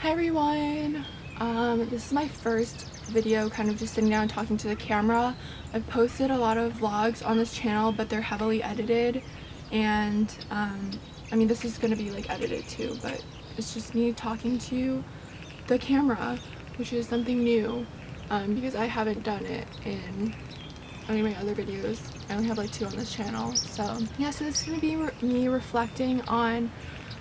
Hi everyone! This is my first video kind of just sitting down and talking to the camera. I've posted a lot of vlogs on this channel, but they're heavily edited, and I mean this is going to be like edited too, but it's just me talking to the camera, which is something new because I haven't done it in any of my other videos. I only have like 2 on this channel. So yeah, so this is going to be me reflecting on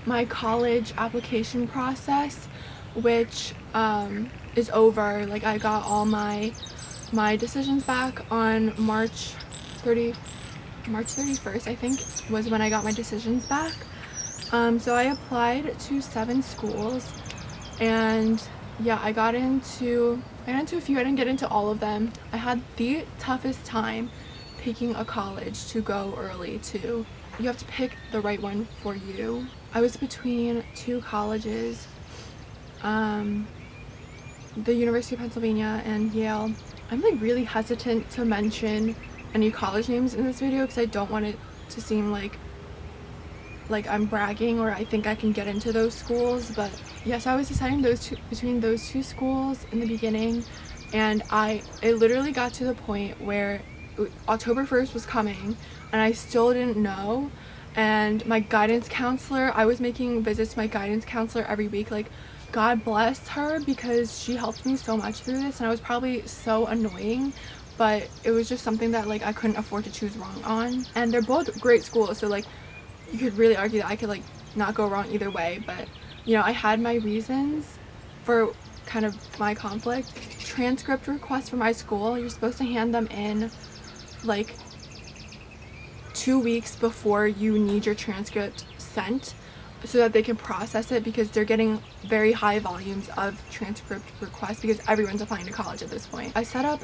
my college application process, which is over. Like I got all my decisions back on March 31st, I think, was when I got my decisions back. So I applied to 7 schools, and yeah, I got into a few. I didn't get into all of them. I had the toughest time picking a college to go early to. You have to pick the right one for you. I was between 2 colleges, the University of Pennsylvania and Yale. I'm like really hesitant to mention any college names in this video because I don't want it to seem like I'm bragging or I think I can get into those schools. But yes, I was deciding between those 2 schools in the beginning, and it literally got to the point where October 1st was coming and I still didn't know. And my guidance counselor, I was making visits to my guidance counselor every week. Like, God bless her, because she helped me so much through this, and I was probably so annoying, but it was just something that like I couldn't afford to choose wrong on. And they're both great schools, so like you could really argue that I could like not go wrong either way. But you know, I had my reasons for kind of my conflict. Transcript requests for my school, you're supposed to hand them in like 2 weeks before you need your transcript sent so that they can process it, because they're getting very high volumes of transcript requests because everyone's applying to college at this point. I set up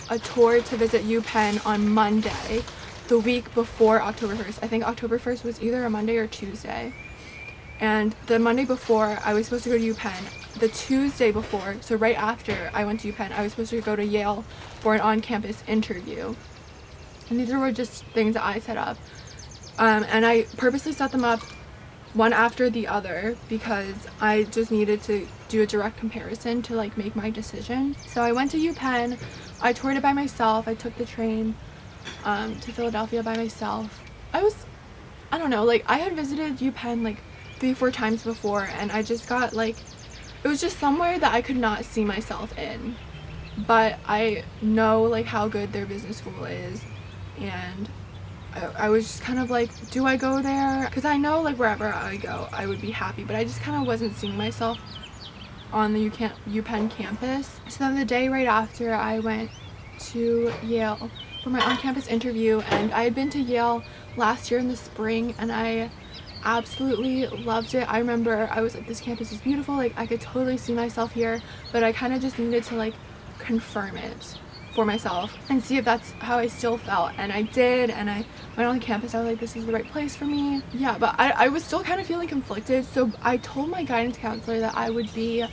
a tour to visit Penn on Monday, the week before October 1st. I think October 1st was either a Monday or Tuesday. And the Monday before, I was supposed to go to Penn. The Tuesday before, so right after I went to Penn, I was supposed to go to Yale for an on-campus interview. And these were just things that I set up. And I purposely set them up one after the other because I just needed to do a direct comparison to like make my decision. So I went to UPenn. I toured it by myself. I took the train to Philadelphia by myself. I don't know, like I had visited UPenn like 3-4 times before, and I just got like, it was just somewhere that I could not see myself in. But I know like how good their business school is, and I was just kind of like, do I go there? Because I know like wherever I go I would be happy, but I just kind of wasn't seeing myself on the UPenn campus. So then the day right after, I went to Yale for my on-campus interview, and I had been to Yale last year in the spring and I absolutely loved it. I remember I was like, this campus is beautiful, like I could totally see myself here, but I kind of just needed to like confirm it for myself and see if that's how I still felt. And I did, and I went on the campus. I was like, this is the right place for me. Yeah, but I was still kind of feeling conflicted, so I told my guidance counselor that I would be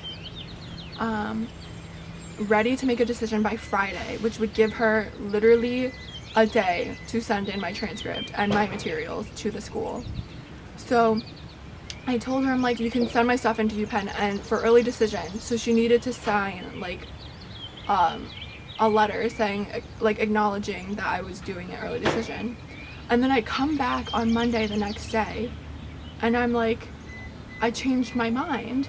ready to make a decision by Friday, which would give her literally a day to send in my transcript and my materials to the school. So I told her, I'm like, you can send my stuff into UPenn and for early decision. So she needed to sign like a letter saying, like, acknowledging that I was doing an early decision. And then I come back on Monday the next day and I'm like, I changed my mind.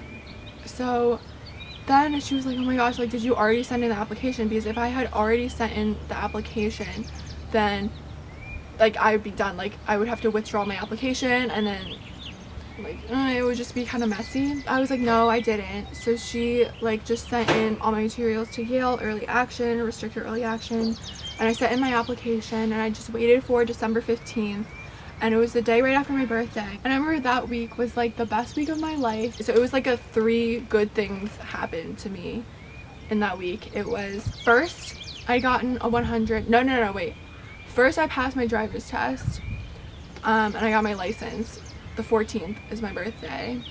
So then she was like, oh my gosh, like, did you already send in the application? Because if I had already sent in the application, then like I would be done. Like I would have to withdraw my application, and then like it would just be kind of messy. I was like, no, I didn't. So she like just sent in all my materials to Yale early action, restricted early action, and I sent in my application, and I just waited for December 15th, and it was the day right after my birthday. And I remember that week was like the best week of my life. So it was like 3 good things happened to me in that week. It was, first I gotten a 100. No, wait. First I passed my driver's test, and I got my license. The 14th is my birthday,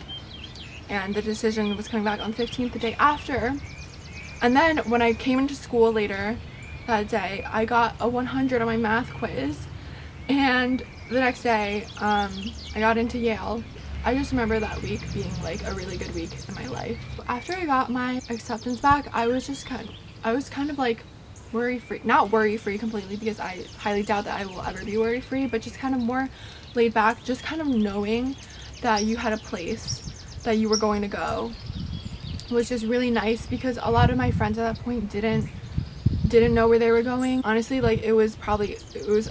and the decision was coming back on the 15th, the day after. And then when I came into school later that day, I got a 100 on my math quiz, and the next day I got into Yale, I just remember that week being like a really good week in my life. After I got my acceptance back, I was kind of like worry free, not worry free completely, because I highly doubt that I will ever be worry free, but just kind of more laid back, just kind of knowing that you had a place that you were going to go was just really nice, because a lot of my friends at that point didn't know where they were going. Honestly, like it was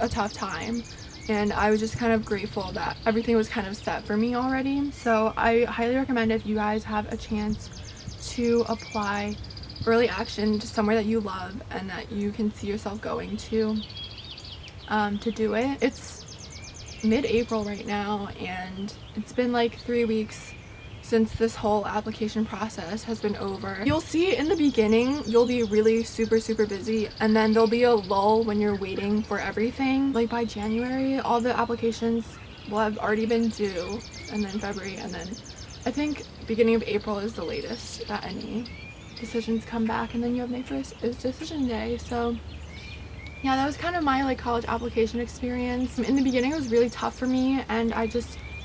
a tough time, and I was just kind of grateful that everything was kind of set for me already. So I highly recommend, if you guys have a chance to apply early action to somewhere that you love and that you can see yourself going to do it. It's mid-April right now, and it's been like 3 weeks since this whole application process has been over. You'll see in the beginning you'll be really super busy, and then there'll be a lull when you're waiting for everything. Like by January, all the applications will have already been due, and then February, and then I think beginning of April is the latest that any decisions come back, and then you have May 1st is decision day. So yeah, that was kind of my like college application experience. In the beginning it was really tough for me, and I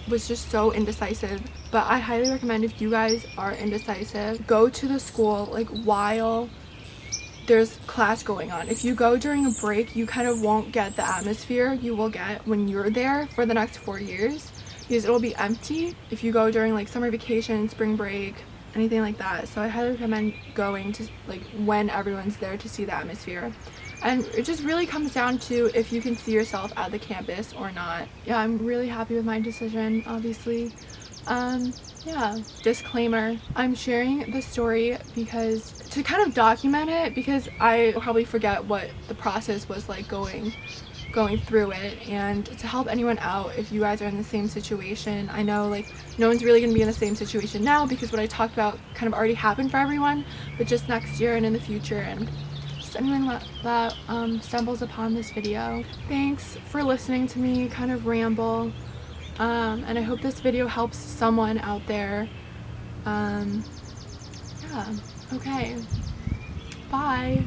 was just so indecisive, but I highly recommend, if you guys are indecisive, go to the school like while there's class going on. If you go during a break, you kind of won't get the atmosphere you will get when you're there for the next 4 years, because it'll be empty if you go during like summer vacation, spring break, anything like that. So I highly recommend going to like when everyone's there to see the atmosphere. And it just really comes down to if you can see yourself at the campus or not. Yeah, I'm really happy with my decision, obviously. Yeah, disclaimer, I'm sharing this story because to kind of document it, because I probably forget what the process was like going through it, and to help anyone out if you guys are in the same situation. I know like no one's really gonna be in the same situation now, because what I talked about kind of already happened for everyone, but just next year and in the future, and just anyone that stumbles upon this video. Thanks for listening to me kind of ramble, and I hope this video helps someone out there. Yeah, okay, bye.